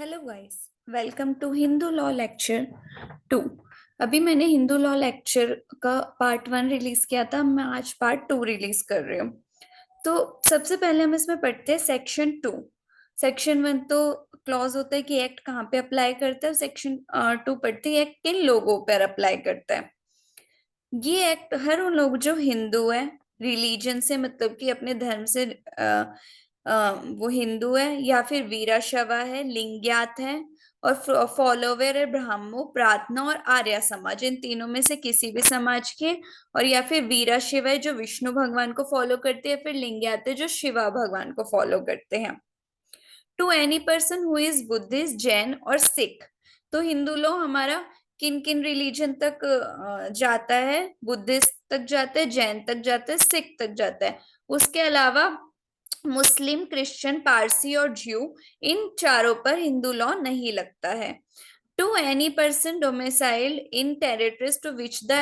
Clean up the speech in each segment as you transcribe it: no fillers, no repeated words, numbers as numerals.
Hello guys, welcome to Hindu law lecture 2। अभी मैंने Hindu law lecture का पार्ट 1 रिलीज किया था। मैं आज पार्ट 2 रिलीज कर रही हूँ। तो सबसे पहले हम इसमें पढ़ते हैं सेक्शन 2। सेक्शन 1 तो क्लॉज होता है कि एक्ट कहाँ पे अप्लाई करता है। सेक्शन 2 पढ़ते हैं एक्ट किन लोगों पर अप्लाई करता है। ये एक्ट हर उन लोग जो हिंदू है, रिलीजन से मतलब कि अपने धर्म से वो हिंदू है या फिर वीराशवा है, लिंग्यात है और फॉलोवर है ब्राह्मो, प्रार्थना और आर्य समाज, इन तीनों में से किसी भी समाज के। और या फिर वीराशिव है जो विष्णु भगवान को फॉलो करते हैं, फिर लिंग्यात है जो शिवा भगवान को फॉलो करते हैं। To any person who is Buddhist, Jain और सिख। तो हिंदू लॉ हमारा किन किन रिलीजन तक जाता है? बुद्धिस्ट तक जाता है, जैन तक जाता है, सिख तक जाता है। उसके अलावा मुस्लिम, क्रिश्चियन, पारसी और ज्यू, इन चारों पर हिंदू लॉ नहीं लगता है। To any person domiciled in territories to which the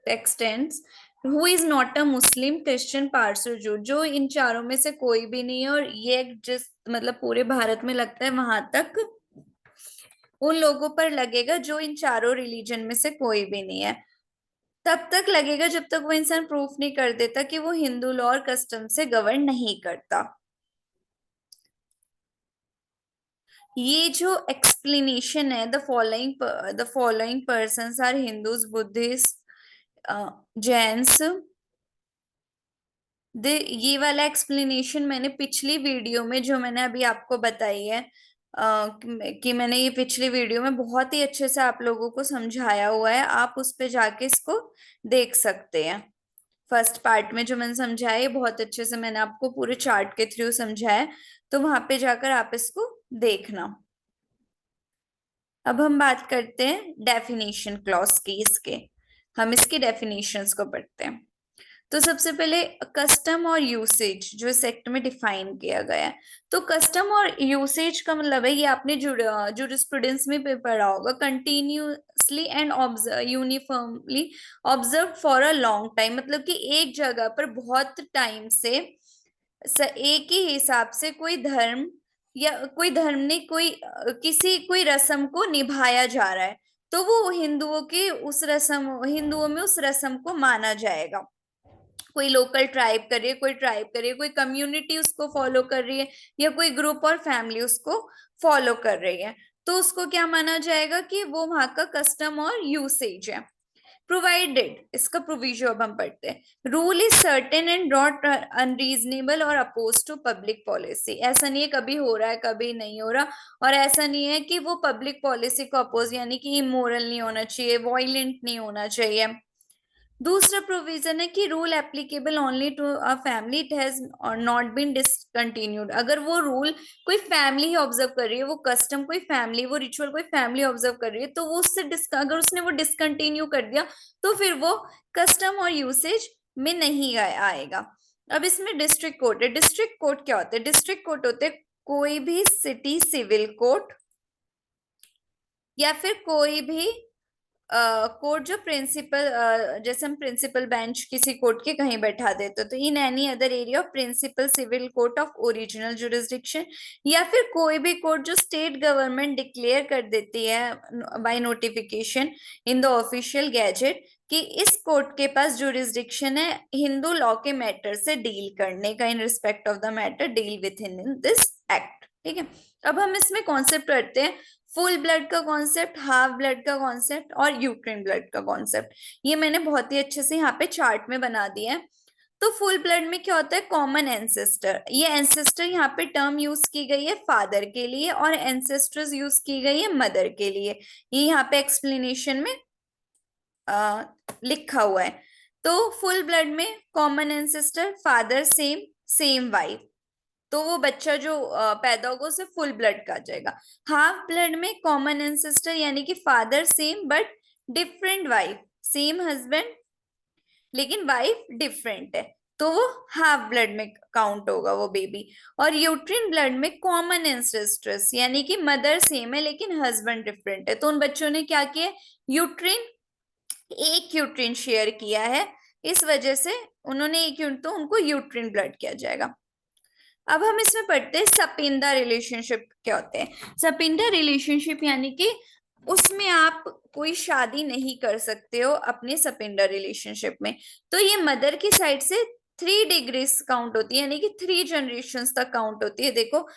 extends who is not a Muslim, Christian, Parsi, Jew, जो इन चारों में से कोई भी नहीं है और ये जिस मतलब पूरे भारत में लगता है वहां तक उन लोगों पर लगेगा जो इन चारों रिलीजन में से कोई भी नहीं है। तब तक लगेगा जब तक वो इंसान प्रूफ नहीं कर देता कि वो हिंदू लॉ और कस्टम से गवर्न नहीं करता। ये जो एक्सप्लेनेशन है, the following persons are Hindus, Buddhists, Jains, ये वाला एक्सप्लेनेशन मैंने पिछली वीडियो में जो मैंने अभी आपको बताई है, कि मैंने ये पिछली वीडियो में बहुत ही अच्छे से आप लोगों को समझाया हुआ है। आप उस पे जाके इसको देख सकते हैं। फर्स्ट पार्ट में जो मैंने समझाया है बहुत अच्छे से मैंने आपको पूरे चार्ट के थ्रू समझाया है, तो वहां पे जाकर आप इसको देखना। अब हम बात करते हैं डेफिनेशन क्लॉज की। इसके हम इसकी डेफिनेशंस को पढ़ते हैं। तो सबसे पहले कस्टम और यूसेज जो इस एक्ट में डिफाइन किया गया है। तो कस्टम और यूसेज का मतलब है, ये आपने जूरिस्प्रूडेंस में भी पढ़ा होगा, continuously and uniformly observe for a long time. मतलब कि एक जगह पर बहुत टाइम से एक ही हिसाब से कोई धर्म या कोई धर्म ने कोई रस्म को निभाया जा रहा है, तो वो हिंदुओं में उस रस्म को माना जाएगा। कोई लोकल ट्राइब कर रही है, कोई ट्राइब कर रही है, कोई कम्युनिटी उसको फॉलो कर रही है या कोई ग्रुप और फैमिली उसको फॉलो कर रही है, तो उसको क्या माना जाएगा कि वो वहां का कस्टम और यूसेज है। प्रोवाइडेड, इसका प्रोविजन अब हम पढ़ते हैं। Rule is certain and not unreasonable और अपोज टू पब्लिक पॉलिसी। ऐसा नहीं है कभी हो रहा है कभी नहीं हो रहा, और ऐसा नहीं है कि वो पब्लिक पॉलिसी को अपोज यानी कि इमोरल नहीं होना चाहिए, वॉयलेंट नहीं होना चाहिए। दूसरा प्रोविजन है कि rule applicable only to a family, it has not been discontinued. अगर वो रूल कोई फैमिली ही ऑब्जर्व कर रही है, वो कस्टम कोई फैमिली, वो रिचुअल कोई फैमिली ऑब्जर्व कर रही है, तो वो अगर उसने वो डिसकंटिन्यू कर दिया तो फिर वो कस्टम और यूसेज में नहीं आएगा। अब इसमें डिस्ट्रिक्ट कोर्ट है। डिस्ट्रिक्ट कोर्ट क्या होते हैं? डिस्ट्रिक्ट कोर्ट होते हैं कोई भी सिटी सिविल कोर्ट या फिर कोई भी कोर्ट जो प्रिंसिपल, जैसे हम प्रिंसिपल बेंच किसी कोर्ट के कहीं बैठा देते तो in any other area of principal civil court of original jurisdiction, या फिर कोई भी कोर्ट जो स्टेट गवर्नमेंट डिक्लेयर कर देती है by notification in the official gazette कि इस कोर्ट के पास जुरिस्डिक्शन है हिंदू लॉ के मैटर से डील करने का, in respect of the matter deal with in this act. ठीक है, अब हम इसमें कॉन्सेप्ट पढ़ते हैं। फुल ब्लड का कॉन्सेप्ट, हाफ ब्लड का कॉन्सेप्ट और यूक्रेन ब्लड का कॉन्सेप्ट। ये मैंने बहुत ही अच्छे से यहाँ पे चार्ट में बना दिया है। तो फुल ब्लड में क्या होता है? Common ancestor. ये एंसेस्टर यहाँ पे टर्म यूज की गई है फादर के लिए और एंसेस्टर्स यूज की गई है मदर के लिए। ये यहाँ पे एक्सप्लेनेशन में लिखा हुआ है। तो फुल ब्लड में common ancestor, father same, same wife, तो वो बच्चा जो पैदा होगा उसे फुल ब्लड कहा जाएगा। हाफ ब्लड में कॉमन एंसेस्टर यानी कि father same but different wife, same husband लेकिन वाइफ डिफरेंट है, तो वो हाफ ब्लड में काउंट होगा वो बेबी। और यूट्रिन ब्लड में कॉमन एंसेस्टर्स यानी कि मदर सेम है लेकिन हस्बैंड डिफरेंट है, तो उन बच्चों ने क्या किया? यूट्रिन, एक यूट्रिन शेयर किया है, इस वजह से उन्होंने एक यूनिट, तो उनको यूट्रिन ब्लड किया जाएगा। अब हम इसमें पढ़ते हैं सपिंदा रिलेशनशिप क्या होते हैं। सपिंदा रिलेशनशिप यानी कि उसमें आप कोई शादी नहीं कर सकते हो अपने सपिंडा रिलेशनशिप में। तो ये मदर की साइड से 3 डिग्रीज काउंट होती है, यानी कि 3 जनरेशंस तक काउंट होती है। देखो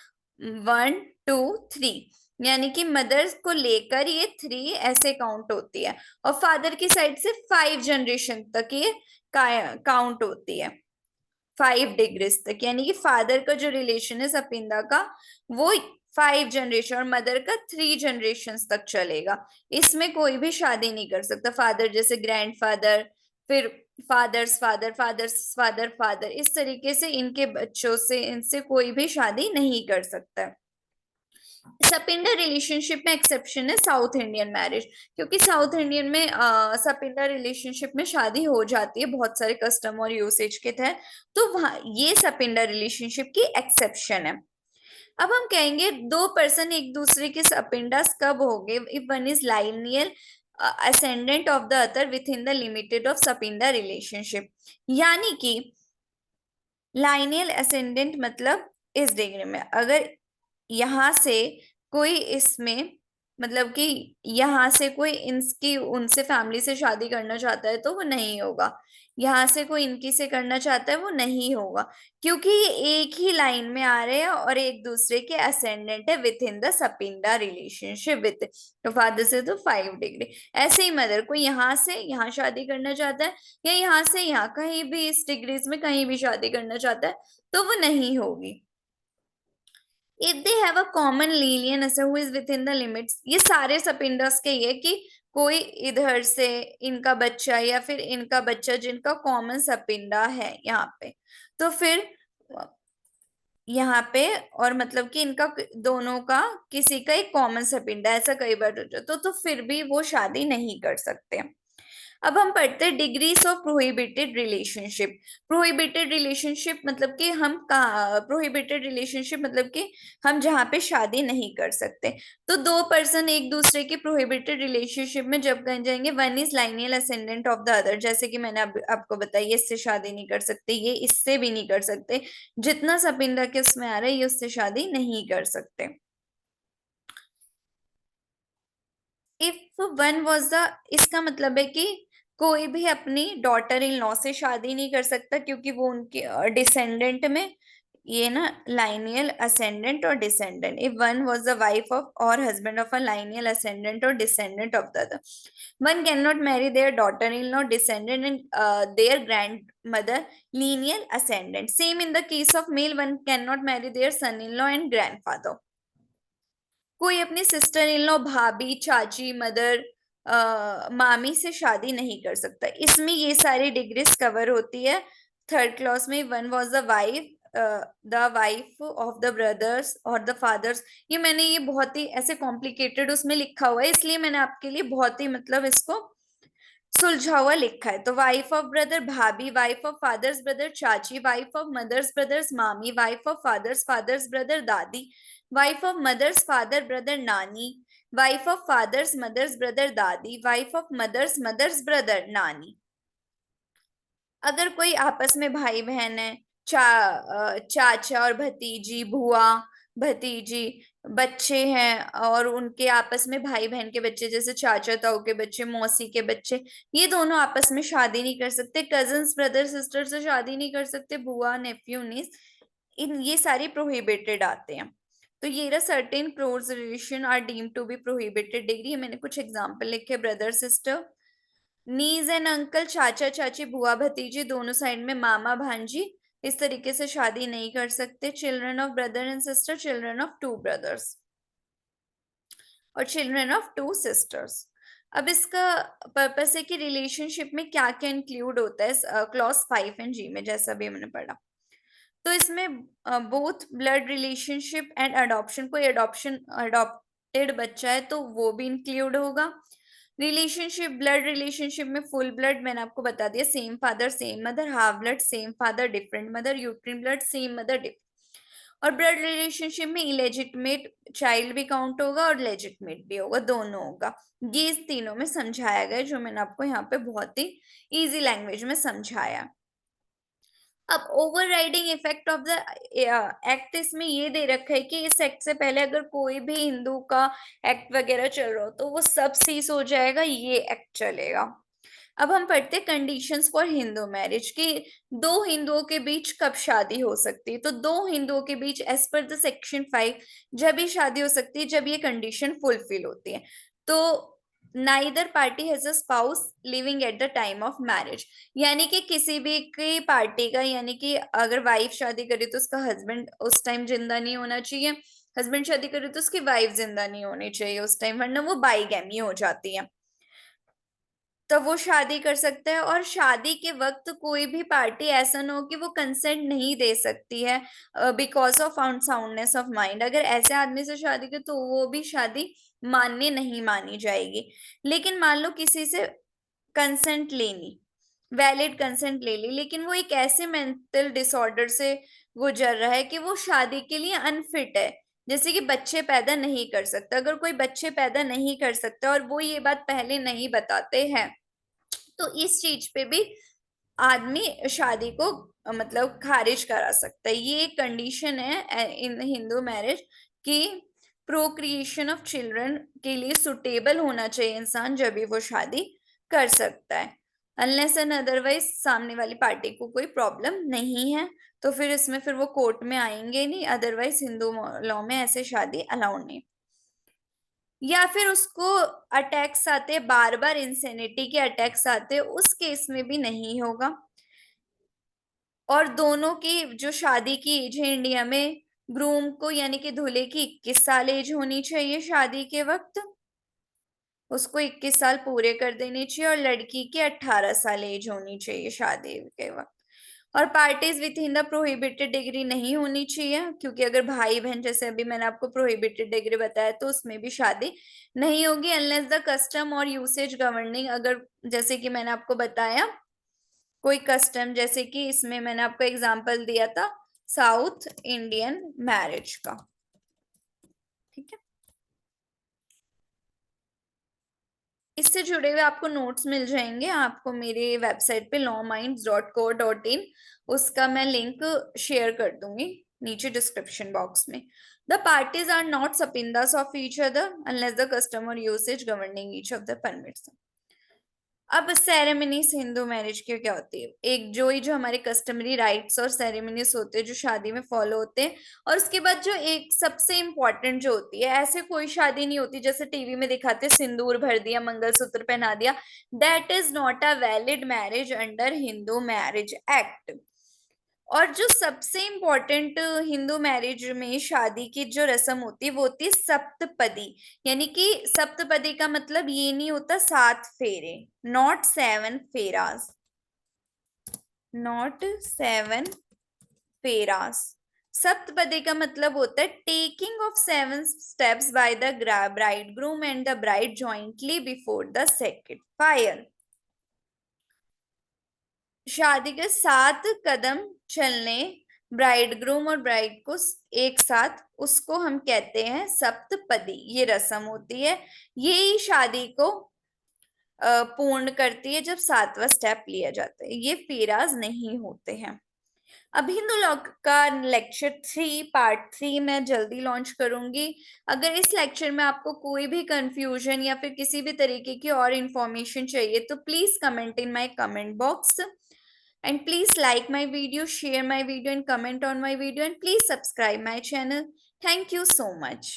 1 2 3, यानी कि मदर को लेकर ये 3 ऐसे काउंट होती है। और फादर की साइड से 5 जनरेशन तक ये काउंट होती है, 5 डिग्रीज तक। यानी कि फादर का जो रिलेशन है सपिंदा का, वो 5 जनरेशन, और मदर का 3 जनरेशन तक चलेगा। इसमें कोई भी शादी नहीं कर सकता। फादर जैसे ग्रैंडफादर, फिर father's father, father's father, father, इस तरीके से इनके बच्चों से, इनसे कोई भी शादी नहीं कर सकता। सपिंडा रिलेशनशिप में एक्सेप्शन है साउथ इंडियन मैरिज, क्योंकि साउथ इंडियन में सपिंडा रिलेशनशिप में शादी हो जाती है बहुत सारे कस्टम और यूसेज के तहत। तो वहां ये सपिंडा रिलेशनशिप की एक्सेप्शन है। अब हम कहेंगे दो पर्सन एक दूसरे के सपिंडास कब होंगे, if one is lineal ascendant of the other with in the limited of सपिंडा relationship. यानी कि लाइनियल असेंडेंट मतलब इस डिग्री में, अगर यहां से कोई इसमें, मतलब कि यहां से कोई इनकी उनसे फैमिली से शादी करना चाहता है तो वो नहीं होगा। यहां से कोई इनकी से करना चाहता है वो नहीं होगा, क्योंकि ये एक ही लाइन में आ रहे हैं और एक दूसरे के असेंडेंट है with in the सपिंडा relationship with. तो फादर से तो 5 डिग्री। ऐसे ही मदर को यहाँ से यहाँ शादी करना चाहता है, या यहाँ से यहाँ कहीं भी इस डिग्रीज में कहीं भी शादी करना चाहता है, तो वो नहीं होगी। If they have a common lineal ऐसे who is within the limits, ये सारे सपिंडस के ये कि कोई इधर से इनका बच्चा या फिर इनका बच्चा जिनका कॉमन सपिंडा है यहाँ पे, तो फिर यहाँ पे, और मतलब कि इनका दोनों का किसी का एक कॉमन सपिंडा, ऐसा कई बार हो जाता तो फिर भी वो शादी नहीं कर सकते। अब हम पढ़ते हैं degrees of prohibited relationship. Prohibited relationship मतलब कि हम कहाँ, प्रोहिबिटेड रिलेशनशिप मतलब कि हम जहाँ पे शादी नहीं कर सकते। तो दो पर्सन एक दूसरे के प्रोहिबिटेड रिलेशनशिप में जब कह जाएंगे one is lineal ascendant of the other, जैसे कि मैंने आपको बताया, ये इससे शादी नहीं कर सकते, ये इससे भी नहीं कर सकते, जितना सपिंदा के उसमें आ रहा है ये उससे शादी नहीं कर सकते। इफ वन वॉज द, इसका मतलब है कि कोई भी अपनी डॉटर इन लॉ से शादी नहीं कर सकता, क्योंकि वो उनके डिसेंडेंट में, ये ना लाइनियल असेंडेंट और descendant, if one was the wife of और husband of a lineal ascendant और descendant of the other, one cannot marry their daughter in law descendant and their grandmother lineal ascendant. Same in the case of male, one cannot marry their son in law and grandfather. कोई अपनी sister in law, भाभी, चाची, mother, मामी से शादी नहीं कर सकता। इसमें ये सारी डिग्रीज कवर होती है। थर्ड क्लास में one was the wife of the brothers और द फादर्स। ये मैंने ये बहुत ही ऐसे कॉम्प्लिकेटेड उसमें लिखा हुआ है, इसलिए मैंने आपके लिए बहुत ही मतलब इसको सुलझा हुआ लिखा है। तो वाइफ ऑफ ब्रदर भाभी, वाइफ ऑफ फादर्स ब्रदर चाची, वाइफ ऑफ मदर्स ब्रदर्स मामी, wife of father's father's brother दादी, wife of mother's father brother नानी, wife of father's mother's brother दादी, wife of mother's mother's brother नानी। अगर कोई आपस में भाई बहन है, चाचा और भतीजी, बुआ भतीजी, बच्चे हैं और उनके आपस में भाई बहन के बच्चे, जैसे चाचा ताऊ के बच्चे, मौसी के बच्चे, ये दोनों आपस में शादी नहीं कर सकते। कजन्स ब्रदर सिस्टर से शादी नहीं कर सकते, बुआ नेफ्यू नीस, इन ये सारी प्रोहिबिटेड आते हैं। तो ये रहा certain close relation are deem to be prohibited degree. मैंने कुछ एग्जांपल लिखे, brother sister, niece and uncle, चाचा चाची, बुआ भतीजी, दोनों साइड में मामा भांजी, इस तरीके से शादी नहीं कर सकते। Children of brother and sister, children of 2 brothers और चिल्ड्रन ऑफ 2 सिस्टर्स। अब इसका पर्पस है कि रिलेशनशिप में क्या क्या इंक्लूड होता है क्लॉज 5 एंड जी में, जैसा भी हमने पढ़ा। तो इसमें both blood relationship and adoption, कोई अडॉप्टेड बच्चा है तो वो भी इंक्लूड होगा। रिलेशनशिप, ब्लड रिलेशनशिप में फुल ब्लड मैंने आपको बता दिया, same father same mother, half blood same father different mother, uterine blood same mother different. और ब्लड रिलेशनशिप में इलेजिटमेट चाइल्ड भी काउंट होगा और लेजिटमेट भी होगा, दोनों होगा। ये इस तीनों में समझाया गया, जो मैंने आपको यहाँ पे बहुत ही इजी लैंग्वेज में समझाया। अब overriding effect of the act इसमें ये दे रखा है कि इस एक्ट से पहले अगर कोई भी हिंदू का एक्ट वगैरह चल रहा हो तो वो सब सीज हो जाएगा, ये एक्ट चलेगा। अब हम पढ़ते हैं कंडीशंस फॉर हिंदू मैरिज कि दो हिंदुओं के बीच कब शादी हो सकती है। तो दो हिंदुओं के बीच एज पर द सेक्शन 5 जब ही शादी हो सकती है जब ये कंडीशन फुलफिल होती है। तो neither party has a spouse living at the time of marriage, यानी कि किसी भी की पार्टी का, यानी कि अगर वाइफ शादी करे तो उसका हस्बैंड उस टाइम जिंदा नहीं होना चाहिए, हस्बैंड शादी करे तो उसकी वाइफ जिंदा नहीं होनी चाहिए उस टाइम, वरना वो बाईगैमी हो जाती है। तो वो शादी कर सकता है, और शादी के वक्त कोई भी पार्टी ऐसा ना हो कि वो कंसेंट नहीं दे सकती है because of soundness of mind. अगर ऐसे आदमी से शादी करे तो वो भी शादी मान्य नहीं मानी जाएगी। लेकिन मान लो किसी से कंसेंट लेनी, वैलिड कंसेंट ले ली, लेकिन वो एक ऐसे मेंटल डिसऑर्डर से गुजर रहा है कि वो शादी के लिए अनफिट है, जैसे कि बच्चे पैदा नहीं कर सकता। अगर कोई बच्चे पैदा नहीं कर सकता और वो ये बात पहले नहीं बताते हैं तो इस चीज पे भी आदमी शादी को मतलब खारिज करा सकता है। ये एक कंडीशन है इन हिंदू मैरिज कि प्रोक्रिएशन ऑफ चिल्ड्रन के लिए सुटेबल होना चाहिए इंसान, जब भी वो शादी कर सकता है। अनलेस एंड अदरवाइज सामने वाली पार्टी को कोई प्रॉब्लम नहीं है तो फिर इसमें फिर वो कोर्ट में आएंगे नहीं, अदरवाइज हिंदू लॉ में ऐसे शादी अलाउड नहीं। या फिर उसको अटैक्स आते, बार बार इंसेनिटी के अटैक्स आते, उस केस में भी नहीं होगा। और दोनों की जो शादी की एज है इंडिया में, ग्रूम को यानी कि दूल्हे की 21 साल एज होनी चाहिए शादी के वक्त, उसको 21 साल पूरे कर देने चाहिए, और लड़की की 18 साल एज होनी चाहिए शादी के वक्त। और parties with in the prohibited degree नहीं होनी चाहिए, क्योंकि अगर भाई बहन, जैसे अभी मैंने आपको प्रोहिबिटेड डिग्री बताया, तो उसमें भी शादी नहीं होगी अनलेस द कस्टम और यूसेज गवर्निंग। अगर जैसे कि मैंने आपको बताया कोई कस्टम, जैसे कि इसमें मैंने आपको एग्जांपल दिया था साउथ इंडियन मैरिज का। ठीक है, इससे जुड़े हुए आपको नोट्स मिल जाएंगे आपको मेरे वेबसाइट पे lawminds.co.in, उसका मैं लिंक शेयर कर दूंगी नीचे डिस्क्रिप्शन बॉक्स में। The parties are not sapindas of each other unless the customer usage governing each of the permits. अब सेरेमनीज हिंदू मैरिज की क्या होती है, एक जो हमारे कस्टमरी राइट्स और सेरेमनीज होते हैं जो शादी में फॉलो होते हैं, और उसके बाद जो एक सबसे इम्पोर्टेंट जो होती है, ऐसे कोई शादी नहीं होती जैसे टीवी में दिखाते सिंदूर भर दिया मंगलसूत्र पहना दिया, that is not a valid marriage under Hindu marriage act. और जो सबसे इम्पोर्टेंट हिंदू मैरिज में शादी की जो रस्म होती है वो होती है सप्तपदी। यानी कि सप्तपदी का मतलब ये नहीं होता 7 फेरे, नॉट 7 फेरास, नॉट 7 फेरास। सप्तपदी का मतलब होता है taking of 7 steps by the bride groom and the bride jointly before the sacred fire. शादी के 7 कदम चलने ब्राइड ग्रूम और ब्राइड को एक साथ, उसको हम कहते हैं सप्तपदी। ये रस्म होती है, यही शादी को पूर्ण करती है जब 7वां स्टेप लिया जाता है। ये फेराज नहीं होते हैं। अब हिंदू लॉ का लेक्चर 3 पार्ट 3 मैं जल्दी लॉन्च करूंगी। अगर इस लेक्चर में आपको कोई भी कंफ्यूजन या फिर किसी भी तरीके की और इंफॉर्मेशन चाहिए तो please comment in my comment box, and please like my video, share my video and comment on my video, and please subscribe my channel. Thank you so much.